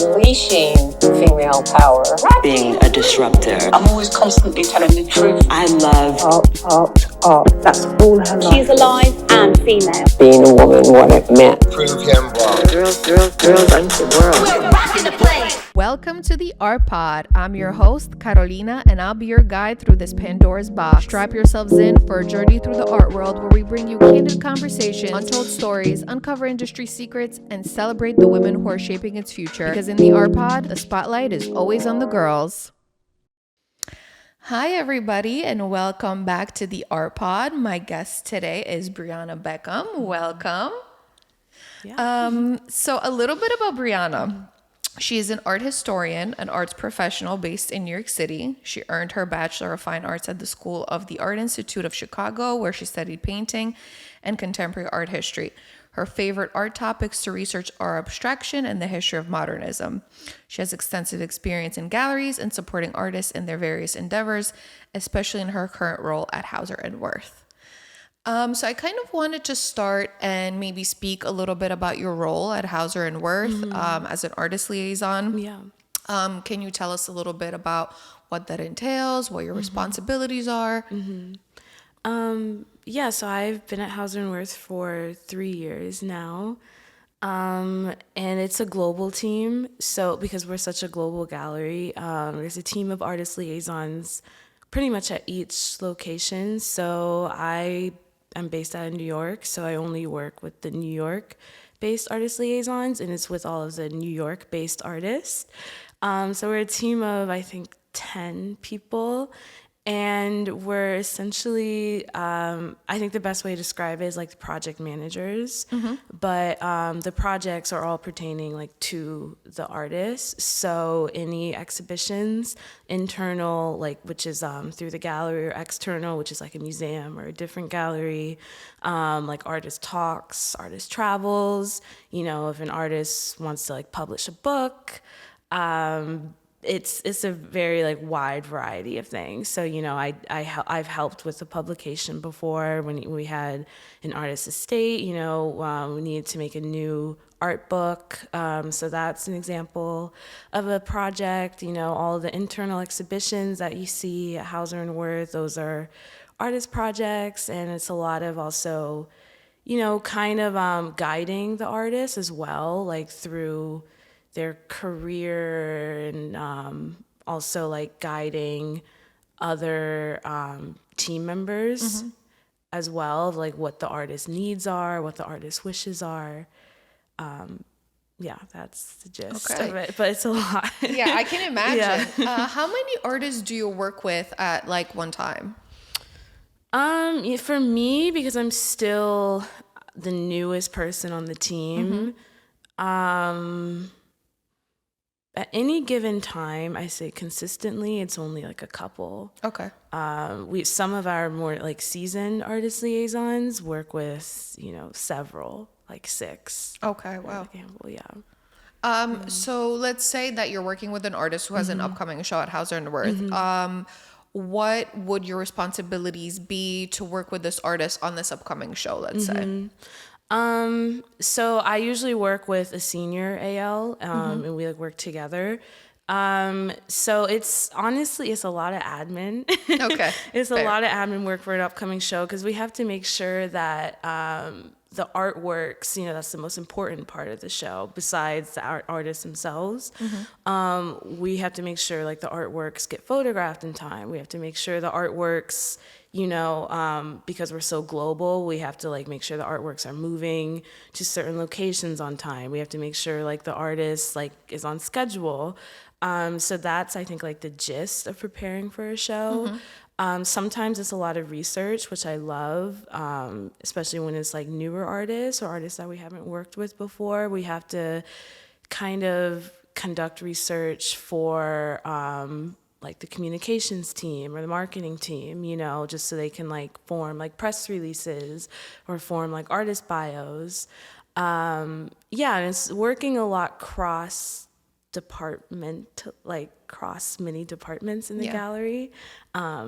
unleashing female power. Being a disruptor. I'm always constantly telling the truth. I love art. That's all her life. She's alive and female. Being a woman, what it meant. Prove him wrong. Girls run the world. We're rocking the place. Welcome to the Art Pod. I'm your host, Carolina, and I'll be your guide through this Pandora's box. Strap yourselves in for a journey through the art world where we bring you candid conversations, untold stories, uncover industry secrets, and celebrate the women who are shaping its future. Because in the Art Pod, the spotlight is always on the girls. Hi, everybody, and welcome back to the Art Pod. My guest today is Brianna Beckham. Welcome. Yeah. So a little bit about Brianna. She is an art historian, an arts professional based in New York City. She earned her Bachelor of Fine Arts at the School of the Art Institute of Chicago, where she studied painting and contemporary art history. Her favorite art topics to research are abstraction and the history of modernism. She has extensive experience in galleries and supporting artists in their various endeavors, especially in her current role at Hauser Wirth. So I kind of wanted to start and maybe speak a little bit about your role at Hauser Wirth as an artist liaison. Yeah. Can you tell us a little bit about what that entails, what your responsibilities are? Yeah, so I've been at Hauser Wirth for 3 years now. And it's a global team. So because we're such a global gallery, there's a team of artist liaisons pretty much at each location. So I'm based out of New York, so I only work with the New York-based artist liaisons, and it's with all of the New York-based artists. So we're a team of, I think, 10 people, and we're essentially, I think the best way to describe it is like the project managers, but the projects are all pertaining like to the artists. So any exhibitions, internal, like which is through the gallery, or external, which is like a museum or a different gallery, like artist talks, artist travels. You know, if an artist wants to like publish a book, it's a very like wide variety of things. So, you know, I've helped with the publication before when we had an artist estate, you know, we needed to make a new art book. So that's an example of a project. You know, all of the internal exhibitions that you see at Hauser Wirth, those are artist projects. And it's a lot of also, you know, kind of guiding the artist as well, like through their career, and also like guiding other team members as well, of like what the artist's needs are, what the artist's wishes are. Yeah, that's the gist of it, but it's a lot. Yeah, I can imagine. Yeah. How many artists do you work with at like one time? For me, because I'm still the newest person on the team, at any given time, I say consistently, it's only like a couple. Okay. Some of our more like seasoned artist liaisons work with, you know, several, like 6. Okay, wow. Example, yeah. So let's say that you're working with an artist who has an upcoming show at Hauser Wirth. What would your responsibilities be to work with this artist on this upcoming show, let's say? So I usually work with a senior AL, and we like work together. So it's honestly, it's a lot of admin. Okay. It's a lot of admin work for an upcoming show, because we have to make sure that, the artworks, you know, that's the most important part of the show besides the artists themselves. We have to make sure like the artworks get photographed in time. We have to make sure the artworks, you know, because we're so global, we have to like make sure the artworks are moving to certain locations on time. We have to make sure like the artist like is on schedule. So that's, I think, like the gist of preparing for a show. Sometimes it's a lot of research, which I love, especially when it's like newer artists or artists that we haven't worked with before. We have to kind of conduct research for like the communications team or the marketing team, you know, just so they can like form like press releases or form like artist bios. And it's working a lot cross many departments in the gallery,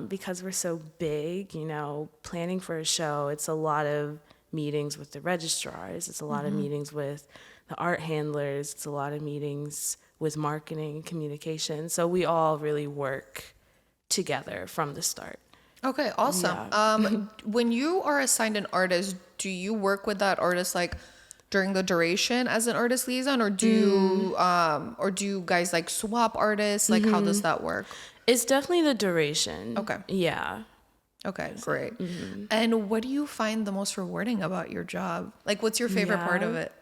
because we're so big, you know, planning for a show, it's a lot of meetings with the registrars, it's a lot of meetings with the art handlers. It's a lot of meetings with marketing and communication. So we all really work together from the start. Okay, awesome. Yeah. When you are assigned an artist, do you work with that artist like during the duration as an artist liaison, or do you guys like swap artists? Like, how does that work? It's definitely the duration. Okay. Yeah. Okay, great. And what do you find the most rewarding about your job? Like, what's your favorite part of it?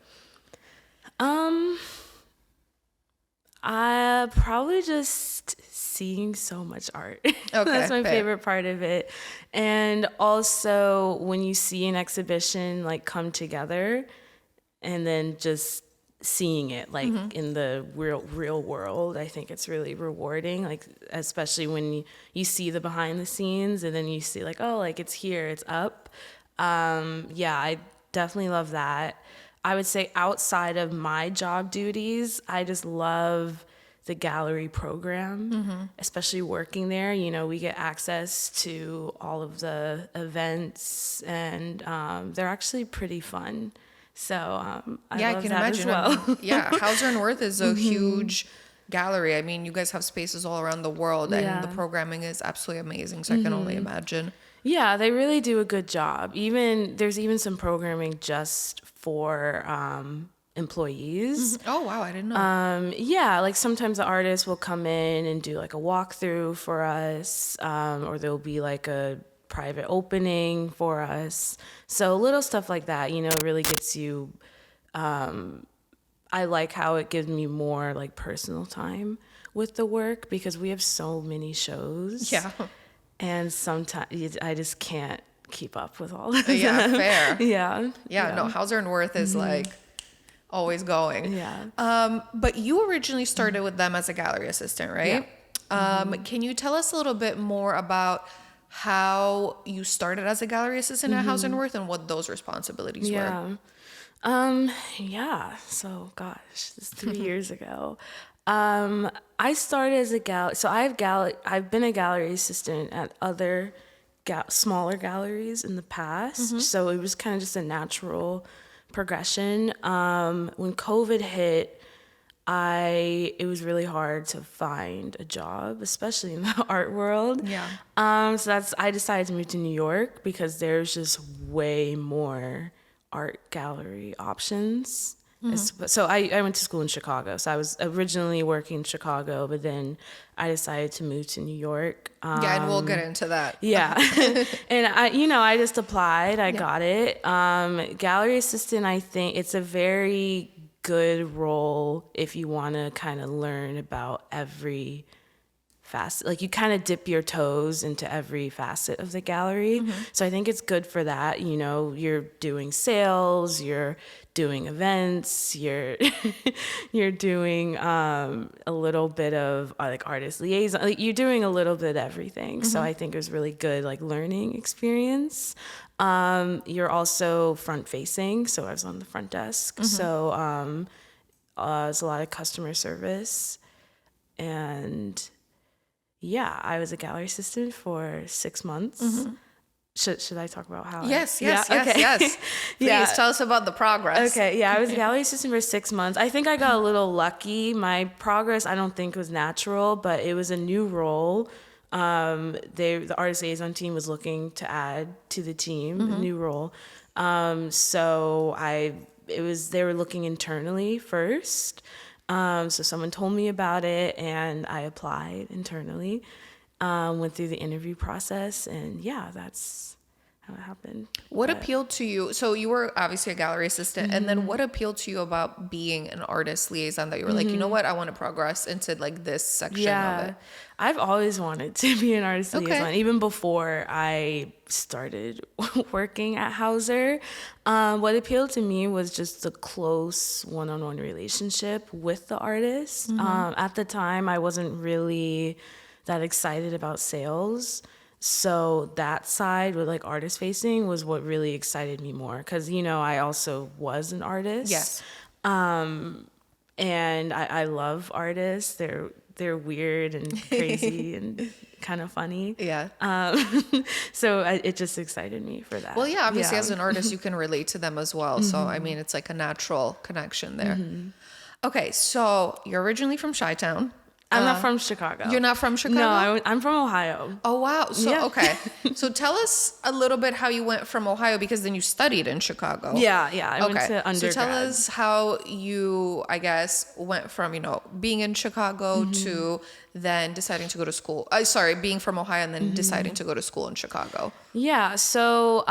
I probably just seeing so much art. Okay, That's my fair. favorite part of it. And also when you see an exhibition like come together and then just seeing it like in the real world, I think it's really rewarding, like especially when you see the behind the scenes and then you see like, oh, like it's here, it's up. Yeah, I definitely love that. I would say outside of my job duties, I just love the gallery program, especially working there. You know, we get access to all of the events, and they're actually pretty fun. So I love can that imagine. as well. Yeah, Hauser Wirth is a huge gallery. I mean, you guys have spaces all around the world, and Yeah. the programming is absolutely amazing. So I can only imagine. Yeah, they really do a good job. There's even some programming just for employees. Oh wow, I didn't know. Yeah, like sometimes the artist will come in and do like a walkthrough for us, or there'll be like a private opening for us. So little stuff like that, you know, really gets you. I like how it gives me more like personal time with the work because we have so many shows. Yeah. And sometimes I just can't keep up with all of them. Yeah, fair. Yeah. No, Hauser Wirth is like always going. Yeah. But you originally started with them as a gallery assistant, right? Can you tell us a little bit more about how you started as a gallery assistant at Hauser Wirth and what those responsibilities were? Yeah. So gosh, this is 3 years ago. I started as a so I've been a gallery assistant at other smaller galleries in the past. So it was kind of just a natural progression. When COVID hit, it was really hard to find a job, especially in the art world. Yeah. So I decided to move to New York because there's just way more art gallery options. So I went to school in Chicago. So I was originally working in Chicago, but then I decided to move to New York. Yeah, and we'll get into that. Yeah. And I just applied. I got it. Gallery assistant, I think it's a very good role if you want to kind of learn about every facet. Like you kind of dip your toes into every facet of the gallery. So I think it's good for that. You know, you're doing sales, you're doing events, you're doing a little bit of like artist liaison. Like you're doing a little bit of everything. So I think it was really good like learning experience. You're also front facing, so I was on the front desk. So there's a lot of customer service, and yeah, I was a gallery assistant for 6 months. Should I talk about how? Yes. Okay. Please tell us about the progress. Okay, yeah, I was a gallery assistant for 6 months. I think I got a little lucky. My progress, I don't think was natural, but it was a new role. The Artist Liaison team was looking to add to the team, a new role. So they were looking internally first. So someone told me about it and I applied internally, went through the interview process, and yeah, that's how it happened. What appealed to you? So you were obviously a gallery assistant, and then what appealed to you about being an artist liaison that you were like, you know what, I want to progress into like this section of it? I've always wanted to be an artist liaison, even before I started working at Hauser. What appealed to me was just the close one-on-one relationship with the artist. At the time, I wasn't really that excited about sales. So that side with like artist facing was what really excited me more. Cause I also was an artist. Yes. And I love artists. they're weird and crazy and kind of funny. Yeah. So it just excited me for that. Well, yeah, obviously as an artist, you can relate to them as well. So, I mean, it's like a natural connection there. Okay, so you're originally from Chi-Town. I'm not from Chicago. You're not from Chicago? No, I'm from Ohio. Oh, wow. So, Yeah. okay. So tell us a little bit how you went from Ohio, because then you studied in Chicago. Yeah. I went to undergrad. So tell us how you, I guess, went from, being in Chicago to then deciding to go to school. Being from Ohio and then deciding to go to school in Chicago. Yeah. So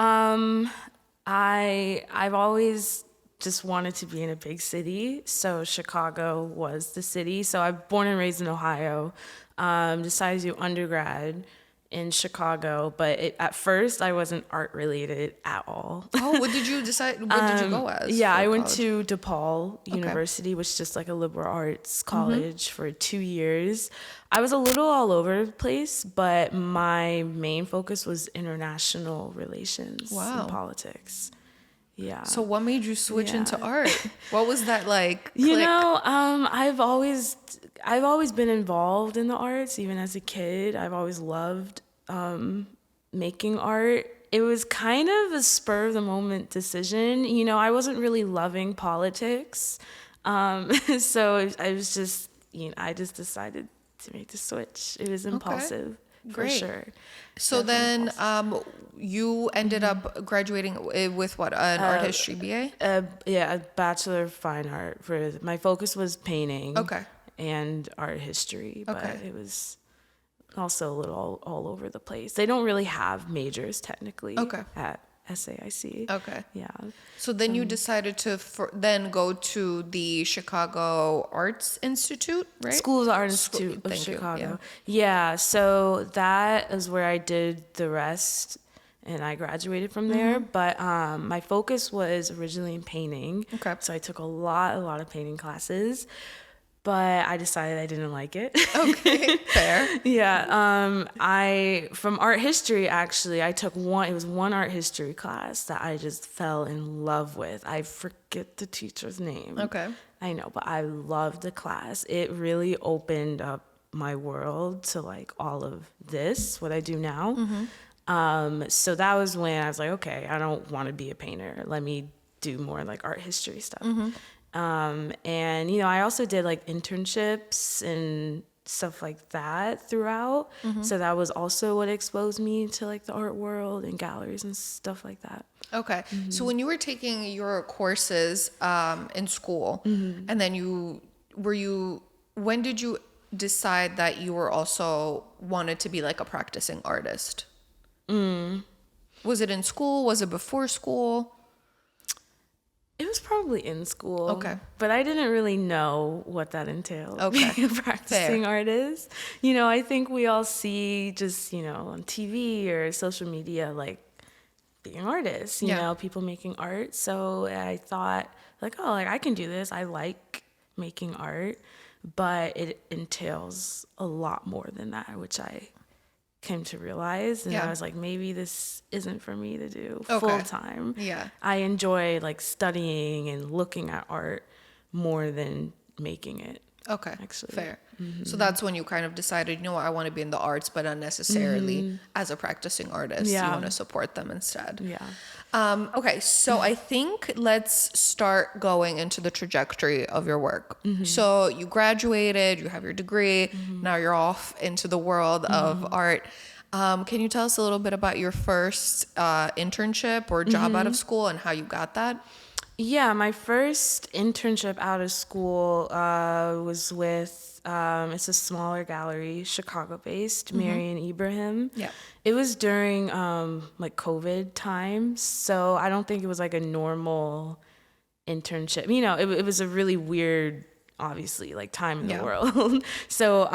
I've always just wanted to be in a big city. So Chicago was the city. So I'm born and raised in Ohio. Decided to do undergrad in Chicago, but at first I wasn't art related at all. Oh, what did you decide? What did you go as? Yeah, I went college? to DePaul University, which is just like a liberal arts college for 2 years. I was a little all over the place, but my main focus was international relations and politics. Yeah. So what made you switch into art? What was that like? I've always been involved in the arts, even as a kid. I've always loved making art. It was kind of a spur of the moment decision. I wasn't really loving politics. So I was just, I just decided to make the switch. It was impulsive. Great. For sure. So then you ended up graduating with what, an art history BA? A Bachelor of Fine Art. My focus was painting and art history, but it was also a little all over the place. They don't really have majors technically at SAIC. Okay. Yeah. So then you decided to then go to the Chicago Arts Institute, right? School of the Art Institute of Thank you, Chicago. Yeah. So that is where I did the rest, and I graduated from there. But my focus was originally in painting. Okay. So I took a lot of painting classes, but I decided I didn't like it. Okay, fair. Yeah. From art history, actually, I took one art history class that I just fell in love with. I forget the teacher's name. Okay. I know, but I loved the class. It really opened up my world to like all of this, what I do now. So that was when I was like, okay, I don't want to be a painter. Let me do more like art history stuff. And I also did like internships and stuff like that throughout. So that was also what exposed me to like the art world and galleries and stuff like that. Okay. So when you were taking your courses in school, and then when did you decide that you were also wanted to be like a practicing artist? Was it in school? Was it before school? It was probably in school. Okay. But I didn't really know what that entailed. Okay. Being a practicing artist. I think we all see just, on TV or social media, like being artists, people making art. So I thought I can do this. I like making art, but it entails a lot more than that, which I came to realize, and I was like, maybe this isn't for me to do full time. Yeah. I enjoy like studying and looking at art more than making it. Okay. Actually. Fair. So that's when you kind of decided, I want to be in the arts, but not necessarily as a practicing artist. Yeah. You want to support them instead. Yeah. Okay, so I think let's start going into the trajectory of your work. So you graduated, you have your degree, now you're off into the world of art. Can you tell us a little bit about your first internship or job out of school and how you got that? Yeah, my first internship out of school was with, it's a smaller gallery, Chicago-based, Marian Ibrahim. Yeah. It was during like COVID times, so I don't think it was like a normal internship. It was a really weird, obviously, like time in the world. So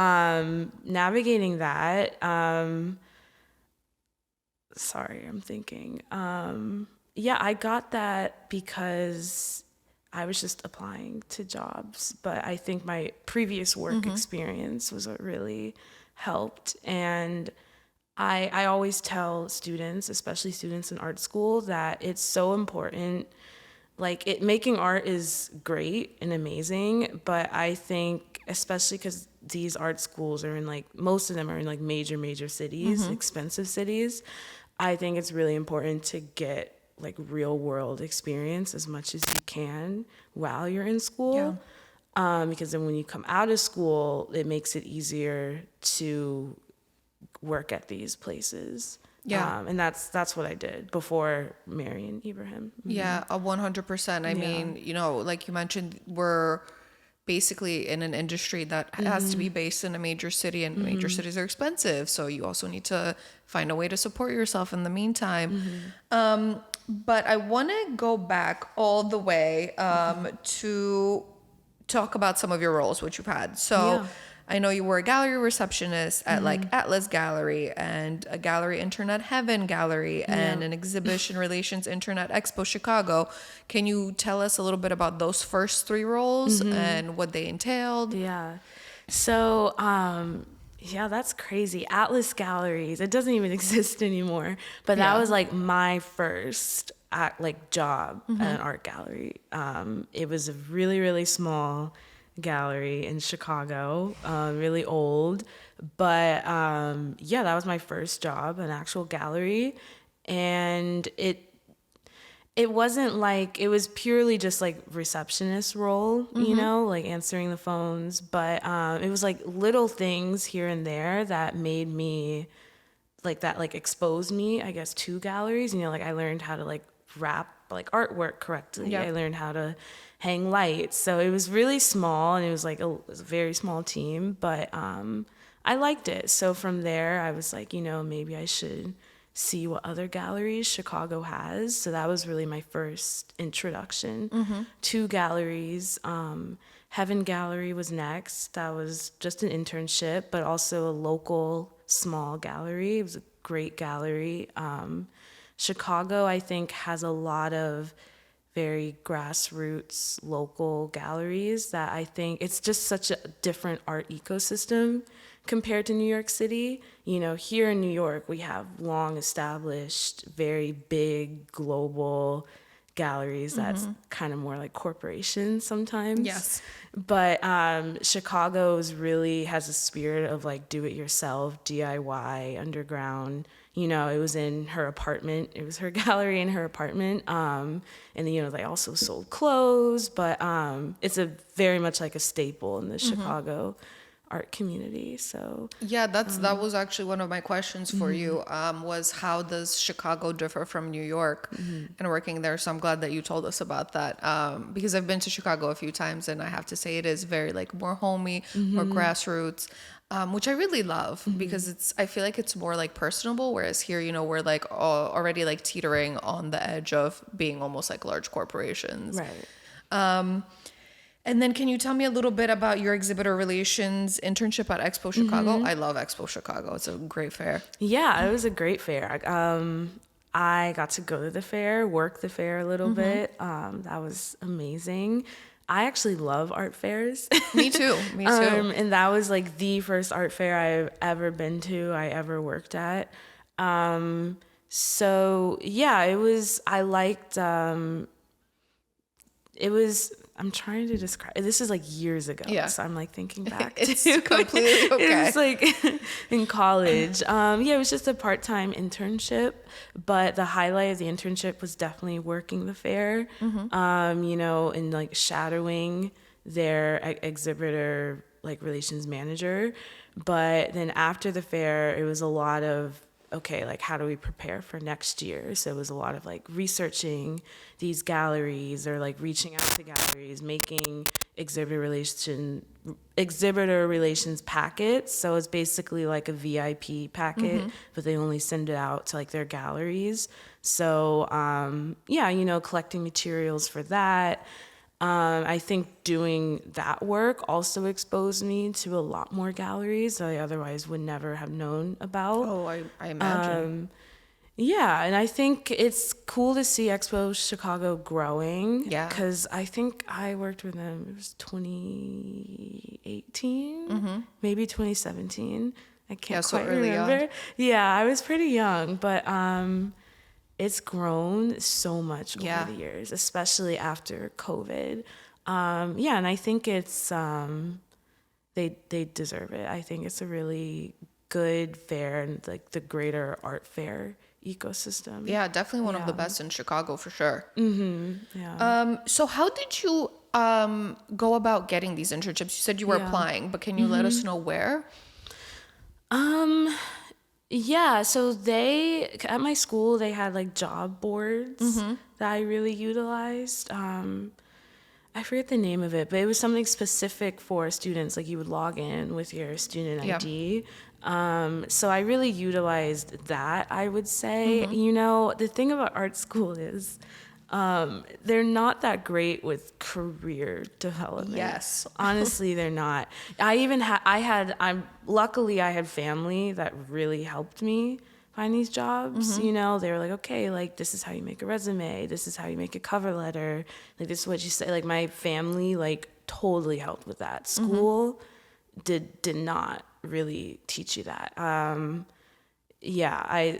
navigating that, sorry, I'm thinking. I got that because I was just applying to jobs, but I think my previous work experience was what really helped. And I always tell students, especially students in art school, that it's so important. Like making art is great and amazing, but I think especially because these art schools are in like, most of them are in like major cities, expensive cities. I think it's really important to get like real world experience as much as you can while you're in school. Because then when you come out of school, it makes it easier to work at these places. And that's what I did before marrying Ibrahim. Yeah, 100%. I mean, you know, like you mentioned, we're basically in an industry that has to be based in a major city, and major cities are expensive. So you also need to find a way to support yourself in the meantime. But I want to go back all the way to talk about some of your roles, which you've had. So I know you were a gallery receptionist at like Atlas Gallery and a Gallery Internet Heaven Gallery and an Exhibition Relations Internet Expo Chicago. Can you tell us a little bit about those first 3 roles and what they entailed? Yeah. So, yeah, that's crazy. Atlas Galleries, it doesn't even exist anymore. But that was like my first job at an art gallery. It was a really small gallery in Chicago, really old. But that was my first job, an actual gallery. And it wasn't like, it was purely just like receptionist role, you know, like answering the phones. But it was like little things here and there that made me exposed me, I guess, to galleries. You know, like I learned how to like wrap like artwork correctly. I learned how to hang lights. So it was really small, and it was like it was a very small team, but I liked it. So from there I was like, you know, maybe I should see what other galleries Chicago has. So that was really my first introduction to galleries. Heaven Gallery was next. That was just an internship, but also a local small gallery. It was a great gallery. Chicago, I think, has a lot of very grassroots local galleries that I think it's just such a different art ecosystem compared to New York City. You know, here in New York, we have long established, very big global galleries that's kind of more like corporations sometimes. Yes. But Chicago's really has a spirit of like do it yourself, DIY, underground. You know, it was in her apartment. It was her gallery in her apartment. And, you know, they also sold clothes. But it's a very much like a staple in the Chicago art community. So yeah, that was actually one of my questions for you, was how does Chicago differ from New York and working there? So I'm glad that you told us about that, because I've been to Chicago a few times, and I have to say it is very like more homey, more grassroots, which I really love, because I feel like it's more like personable, whereas here, you know, we're like already like teetering on the edge of being almost like large corporations. right. And then can you tell me a little bit about your exhibitor relations internship at Expo Chicago? I love Expo Chicago. It's a great fair. Yeah, it was a great fair. I got to go to the fair, work the fair a little bit. That was amazing. I actually love art fairs. Me too. Me too. And that was like the first art fair I've ever been to, I ever worked at. So yeah, I liked, it was, I'm trying to describe, this is like years ago. Yeah. So I'm like thinking back. It's completely okay. It was like in college. Yeah, it was just a part-time internship, but the highlight of the internship was definitely working the fair, you know, and like shadowing their exhibitor like relations manager. But then after the fair, it was a lot of, okay, like how do we prepare for next year? So it was a lot of like researching these galleries or like reaching out to galleries, making exhibitor relations packets. So it's basically like a VIP packet, but they only send it out to like their galleries. So yeah, you know, collecting materials for that. I think doing that work also exposed me to a lot more galleries that I otherwise would never have known about. Oh, I imagine. Yeah, and I think it's cool to see Expo Chicago growing. Yeah. Because I think I worked with them, it was 2018, maybe 2017. I can't quite remember. Yeah, I was pretty young, but it's grown so much over the years, especially after COVID. Yeah, and I think it's they deserve it. I think it's a really good fair and like the greater art fair ecosystem. Yeah, definitely one of the best in Chicago for sure. Yeah. So how did you go about getting these internships? You said you were applying, but can you let us know where? Yeah, so at my school they had like job boards that I really utilized. I forget the name of it, but it was something specific for students. Like you would log in with your student ID. So I really utilized that, I would say. You know, the thing about art school is they're not that great with career development. Yes. Honestly, they're not. Luckily I had family that really helped me find these jobs. You know, they were like, okay, like this is how you make a resume, this is how you make a cover letter, like this is what you say. Like my family like totally helped with that. School did not really teach you that.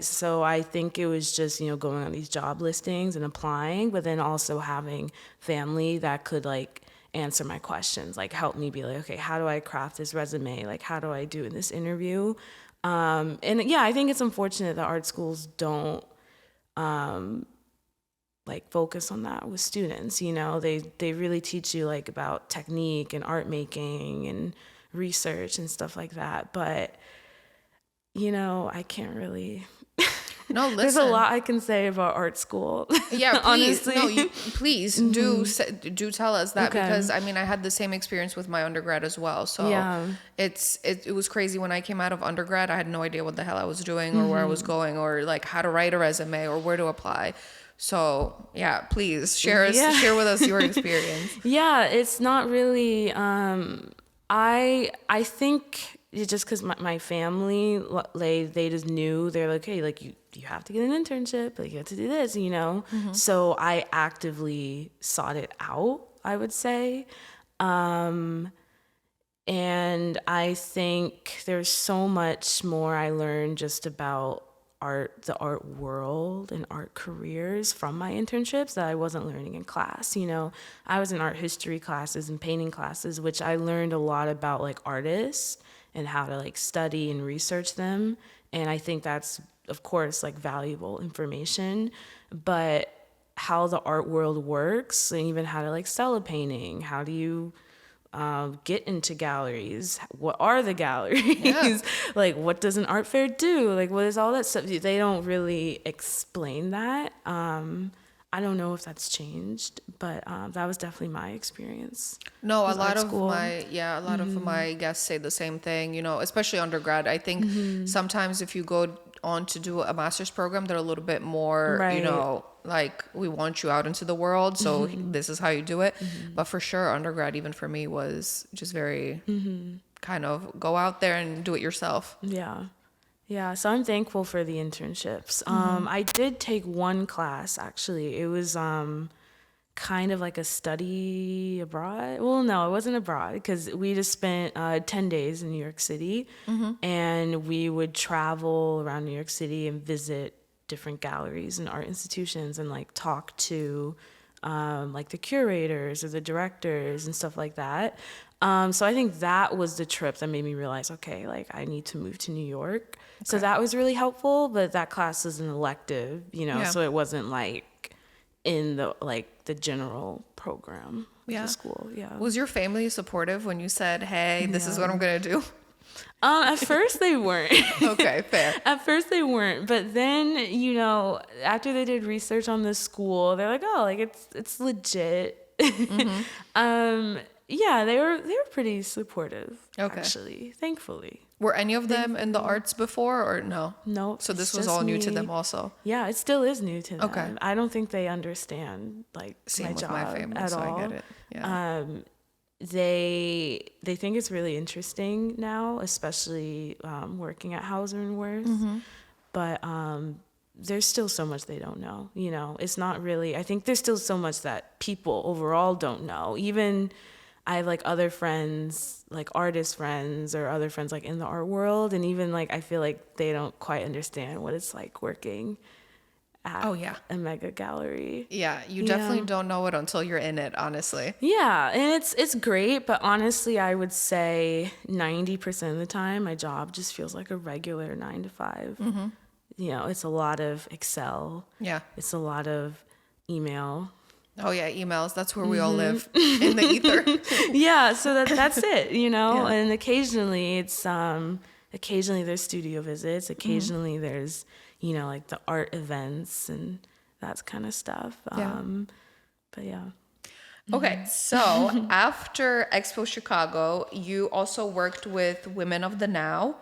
So I think it was just, you know, going on these job listings and applying, but then also having family that could like answer my questions, like help me be like, okay, how do I craft this resume? Like, how do I do in this interview? And yeah, I think it's unfortunate that art schools don't like focus on that with students. You know, they really teach you like about technique and art making and research and stuff like that. But you know, I can't really. No, listen. There's a lot I can say about art school. Yeah, please. Honestly. No, please do tell us that, because I mean I had the same experience with my undergrad as well. So it was crazy when I came out of undergrad. I had no idea what the hell I was doing or where I was going or like how to write a resume or where to apply. So yeah, please share with us your experience. Yeah, it's not really. I think it's just because my family, they just knew. They're like, hey, like you have to get an internship, like you have to do this, you know. So I actively sought it out, I would say. And I think there's so much more I learned just about the art world and art careers from my internships that I wasn't learning in class. You know, I was in art history classes and painting classes, which I learned a lot about like artists and how to like study and research them. And I think that's, of course, like valuable information, but how the art world works and even how to like sell a painting, how do you get into galleries, what are the galleries, like what does an art fair do, like what is all that stuff. They don't really explain that. I don't know if that's changed, but that was definitely my experience. No, a lot of my guests say the same thing, you know, especially undergrad. I think sometimes if you go on to do a master's program, they're a little bit more, you know, like we want you out into the world, so this is how you do it. But for sure, undergrad, even for me, was just very kind of go out there and do it yourself. Yeah, so I'm thankful for the internships. I did take one class, actually. It was kind of like a study abroad. Well, no, it wasn't abroad because we just spent 10 days in New York City, and we would travel around New York City and visit different galleries and art institutions and like talk to like the curators or the directors and stuff like that. So I think that was the trip that made me realize, okay, like I need to move to New York. Okay. So that was really helpful, but that class is an elective, you know, so it wasn't like in the general program of the school. Was your family supportive when you said, hey, this is what I'm going to do? At first they weren't. Okay, fair. At first they weren't, but then, you know, after they did research on the school, they're like, oh, like it's legit. Yeah, they were pretty supportive, actually, thankfully. Were any of them in the arts before or no? No. So this was all new to them also? Yeah, it still is new to them. Okay. I don't think they understand like Same my with job my family, at so all. I get it. Yeah. They think it's really interesting now, especially working at Hauser Wirth. But there's still so much they don't know. You know, it's not really. I think there's still so much that people overall don't know. Even I have like other friends, like artist friends or other friends like in the art world, and even like I feel like they don't quite understand what it's like working at a mega gallery. Yeah, you definitely don't know it until you're in it, honestly. Yeah, and it's great, but honestly, I would say 90% of the time, my job just feels like a regular 9 to 5. Mm-hmm. You know, it's a lot of Excel. Yeah. It's a lot of email. Oh yeah, emails. That's where we all live, in the ether. Yeah, so that's it, you know. And occasionally it's occasionally there's studio visits. Occasionally there's, you know, like the art events and that kind of stuff. But yeah. Okay, so after Expo Chicago, you also worked with Women of the Now,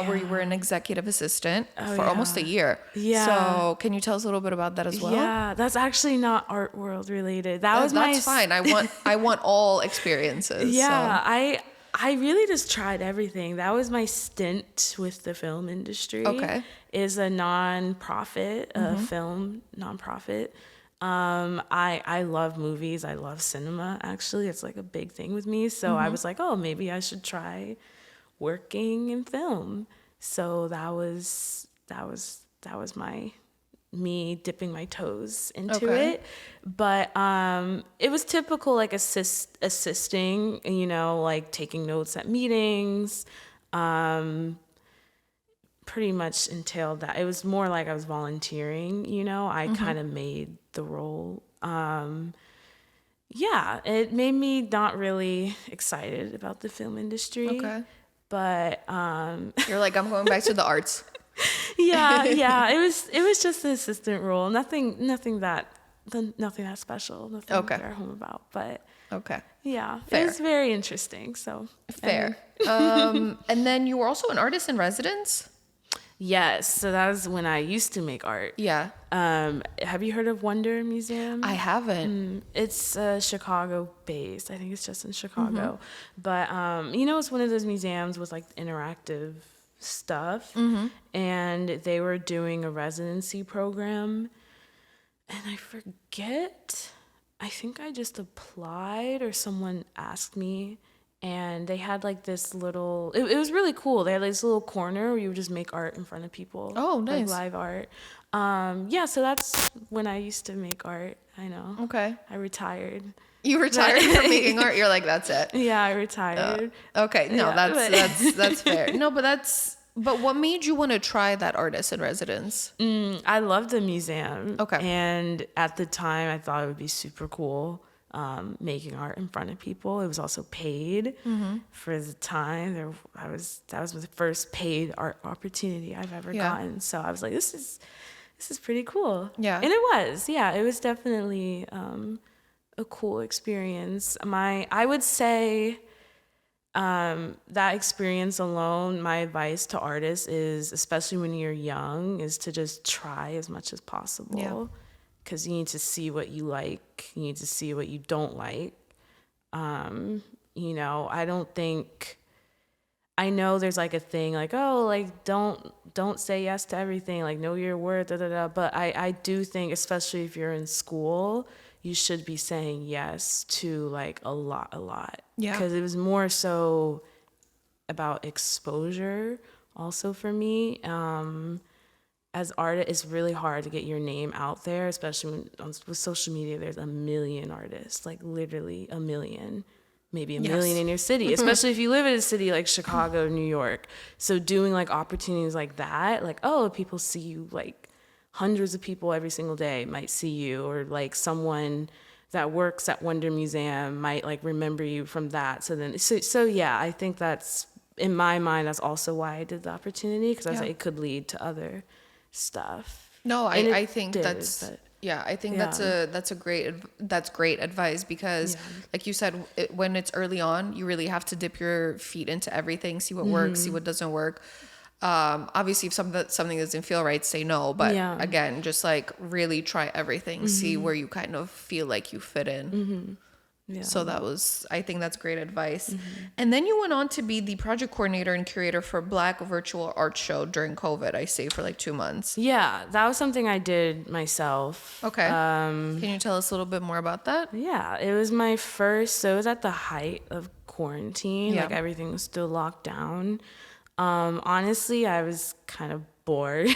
where you were an executive assistant for almost a year. Yeah. So can you tell us a little bit about that as well? Yeah, that's actually not art world related. That's fine. I want all experiences. Yeah, so. I really just tried everything. That was my stint with the film industry. Okay. Is a nonprofit, a film nonprofit. I love movies. I love cinema, actually. It's like a big thing with me. So I was like, oh, maybe I should try working in film. So that was me dipping my toes into it. But it was typical, like assisting, you know, like taking notes at meetings. Pretty much entailed that. It was more like I was volunteering, you know. I kind of made the role. Yeah, it made me not really excited about the film industry. Okay. But you're like, I'm going back to the arts. Yeah. It was just an assistant role. Nothing that special. Nothing to write home about. But yeah, fair. It was very interesting. So fair. And then you were also an artist in residence. Yes, so that was when I used to make art. Yeah. Have you heard of Wonder Museum? I haven't. It's Chicago based. I think it's just in Chicago. But you know, it's one of those museums with like interactive stuff. And they were doing a residency program. And I forget, I think I just applied or someone asked me. And they had like this little, it was really cool. They had like this little corner where you would just make art in front of people. Oh, nice. Like live art. Yeah, so that's when I used to make art. I know. Okay. I retired. You retired from making art? You're like, that's it. Yeah, I retired. Okay, no, that's fair. No, but what made you want to try that artist in residence? I loved the museum. Okay. And at the time, I thought it would be super cool. Making art in front of people. It was also paid for the time. That was the first paid art opportunity I've ever gotten. So I was like, this is pretty cool. Yeah. And it was. Yeah, it was definitely a cool experience. I would say that experience alone, my advice to artists is, especially when you're young, is to just try as much as possible. Yeah. Because you need to see what you like. You need to see what you don't like. You know, I know there's like a thing like, oh, like don't say yes to everything. Like, know your worth, da da da. But I do think, especially if you're in school, you should be saying yes to like a lot. Yeah. Because it was more so about exposure also for me. As artists, it's really hard to get your name out there, especially with social media. There's a million artists, like literally a million, maybe a million in your city, especially if you live in a city like Chicago, New York. So doing like opportunities like that, like, oh, people see you, like hundreds of people every single day might see you, or like someone that works at Wonder Museum might like remember you from that. So yeah, I think that's, in my mind, that's also why I did the opportunity, because I was like, it could lead to other stuff. No, I think that's great advice, because like you said, when it's early on, you really have to dip your feet into everything, see what works, see what doesn't work. Obviously if something doesn't feel right, say no, but again, just like really try everything, see where you kind of feel like you fit in. Yeah. So I think that's great advice. And then you went on to be the project coordinator and curator for Black Virtual Art Show during COVID, I say, for like 2 months. Yeah, that was something I did myself. Okay. Can you tell us a little bit more about that? Yeah, it was my first, so it was at the height of quarantine. Yeah. Like everything was still locked down. Honestly, I was kind of bored.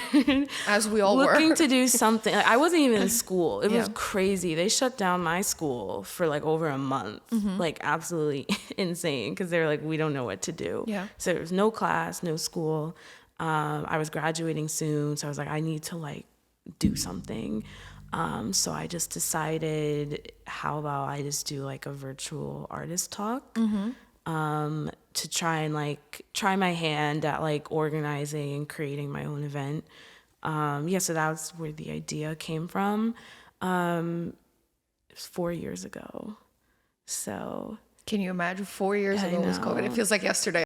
As we all looking were. to do something. Like, I wasn't even in school. It was Yeah. crazy. They shut down my school for like over a month. Like absolutely insane, because they were like, we don't know what to do. Yeah. So there was no class, no school. I was graduating soon, so I was like, I need to like do something. So I just decided, how about I just do like a virtual artist talk, to try and like try my hand at like organizing and creating my own event. So that was where the idea came from. It was 4 years ago. So Can you imagine 4 years ago was COVID? It feels like yesterday.